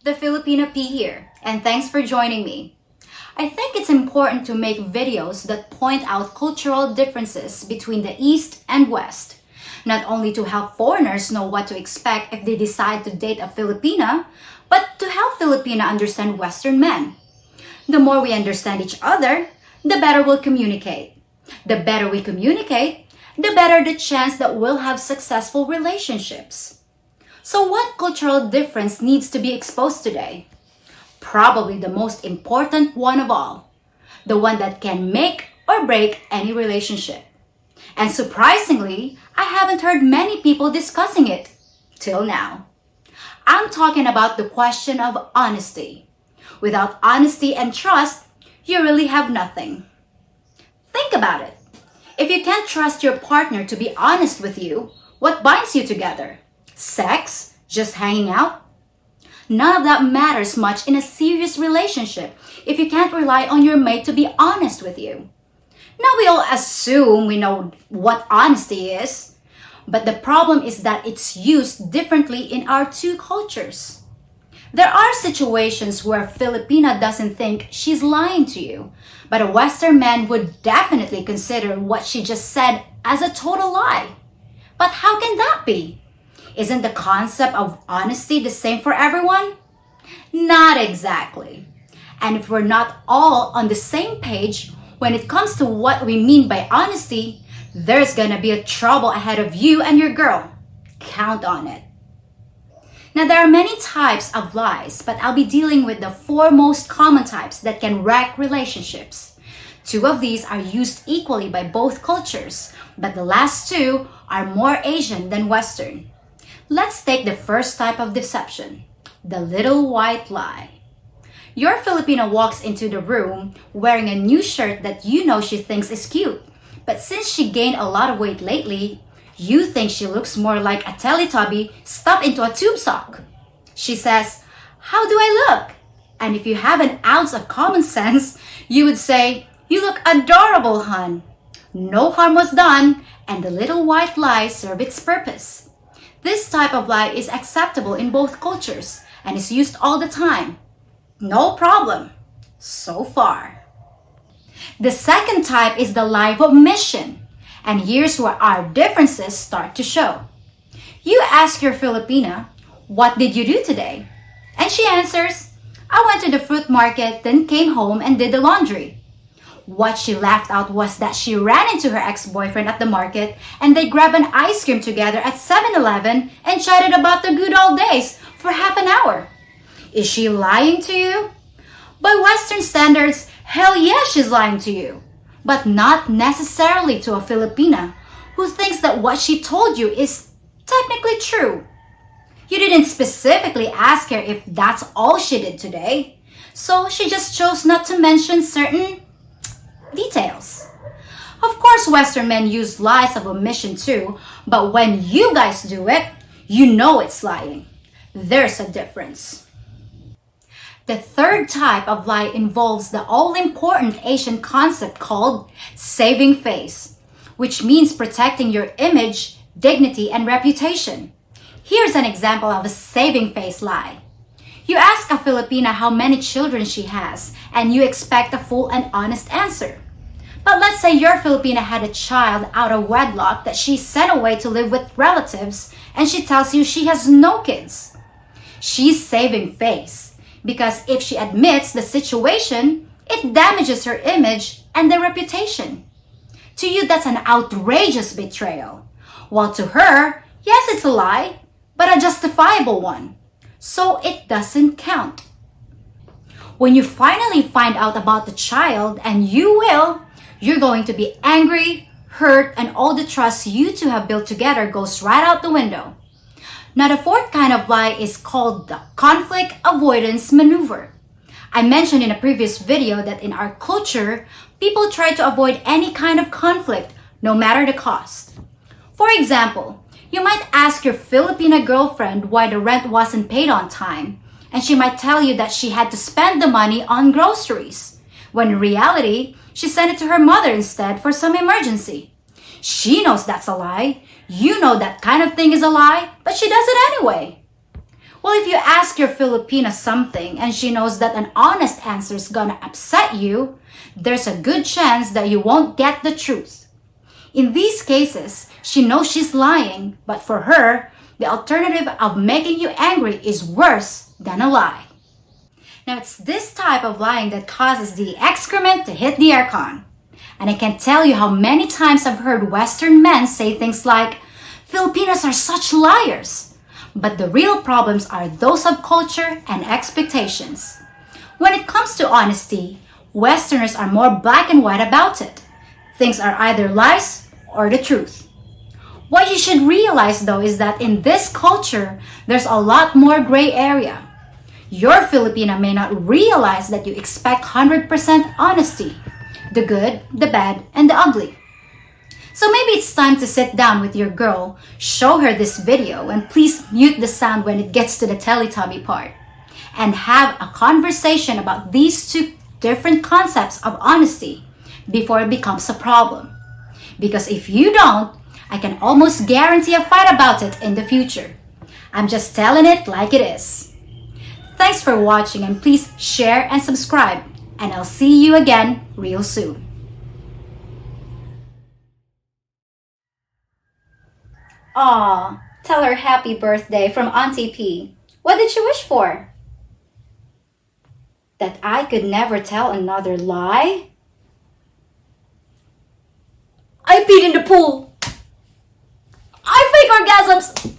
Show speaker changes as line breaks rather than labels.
the FilipinaPea here, and thanks for joining me. I think it's important to make videos that point out cultural differences between the East and West, not only to help foreigners know what to expect if they decide to date a Filipina, but to help Filipina understand Western men. The more we understand each other, the better we'll communicate. The better we communicate, the better the chance that we'll have successful relationships. So what cultural difference needs to be exposed today? Probably the most important one of all, the one that can make or break any relationship. And surprisingly, I haven't heard many people discussing it till now. I'm talking about the question of honesty. Without honesty and trust, you really have nothing. Think about it. If you can't trust your partner to be honest with you, what binds you together? Sex? Just hanging out? None of that matters much in a serious relationship if you can't rely on your mate to be honest with you. Now we all assume we know what honesty is, but the problem is that it's used differently in our two cultures. There are situations where Filipina doesn't think she's lying to you, but a Western man would definitely consider what she just said as a total lie. But how can that be? Isn't the concept of honesty the same for everyone? Not exactly. And if we're not all on the same page when it comes to what we mean by honesty, there's gonna be a trouble ahead of you and your girl. Count on it. Now, there are many types of lies, but I'll be dealing with the four most common types that can wreck relationships. Two of these are used equally by both cultures, but the last two are more Asian than Western. Let's take the first type of deception, the little white lie. Your Filipina walks into the room wearing a new shirt that you know she thinks is cute, but since she gained a lot of weight lately, you think she looks more like a Teletubby stuffed into a tube sock. She says, "How do I look?" And if you have an ounce of common sense, you would say, "You look adorable, hon." No harm was done, and the little white lie served its purpose. This type of lie is acceptable in both cultures and is used all the time. No problem. So far. The second type is the lie of omission. And here's where our differences start to show. You ask your Filipina, "What did you do today?" And she answers, "I went to the fruit market, then came home and did the laundry." What she left out was that she ran into her ex-boyfriend at the market and they grabbed an ice cream together at 7-Eleven and chatted about the good old days for half an hour. Is she lying to you? By Western standards, hell yeah, she's lying to you. But not necessarily to a Filipina who thinks that what she told you is technically true. You didn't specifically ask her if that's all she did today, so she just chose not to mention certain details. Of course, Western men use lies of omission too, but when you guys do it, you know it's lying. There's a difference. The third type of lie involves the all-important Asian concept called saving face, which means protecting your image, dignity, and reputation. Here's an example of a saving face lie. You ask a Filipina how many children she has, and you expect a full and honest answer. But let's say your Filipina had a child out of wedlock that she sent away to live with relatives, and she tells you she has no kids. She's saving face. Because if she admits the situation, it damages her image and their reputation. To you, that's an outrageous betrayal. While to her, yes, it's a lie, but a justifiable one. So it doesn't count. When you finally find out about the child, and you will, you're going to be angry, hurt, and all the trust you two have built together goes right out the window. Now, the fourth kind of lie is called the conflict avoidance maneuver. I mentioned in a previous video that in our culture, people try to avoid any kind of conflict, no matter the cost. For example, you might ask your Filipina girlfriend why the rent wasn't paid on time, and she might tell you that she had to spend the money on groceries, when in reality, she sent it to her mother instead for some emergency. She knows that's a lie. You know that kind of thing is a lie, but she does it anyway. Well, if you ask your Filipina something and she knows that an honest answer is gonna upset you, there's a good chance that you won't get the truth. In these cases, she knows she's lying, but for her, the alternative of making you angry is worse than a lie. Now, it's this type of lying that causes the excrement to hit the aircon. And I can't tell you how many times I've heard Western men say things like, Filipinos are such liars. But the real problems are those of culture and expectations. When it comes to honesty, Westerners are more black and white about it. Things are either lies or the truth. What you should realize though is that in this culture, there's a lot more gray area. Your Filipina may not realize that you expect 100% honesty. The good, the bad, and the ugly. So maybe it's time to sit down with your girl, show her this video, and please mute the sound when it gets to the Teletubby part, and have a conversation about these two different concepts of honesty before it becomes a problem. Because if you don't, I can almost guarantee a fight about it in the future. I'm just telling it like it is. Thanks for watching, and please share and subscribe, and I'll see you again real soon. Aw, tell her happy birthday from Auntie P. What did she wish for? That I could never tell another lie? I peed in the pool. I fake orgasms.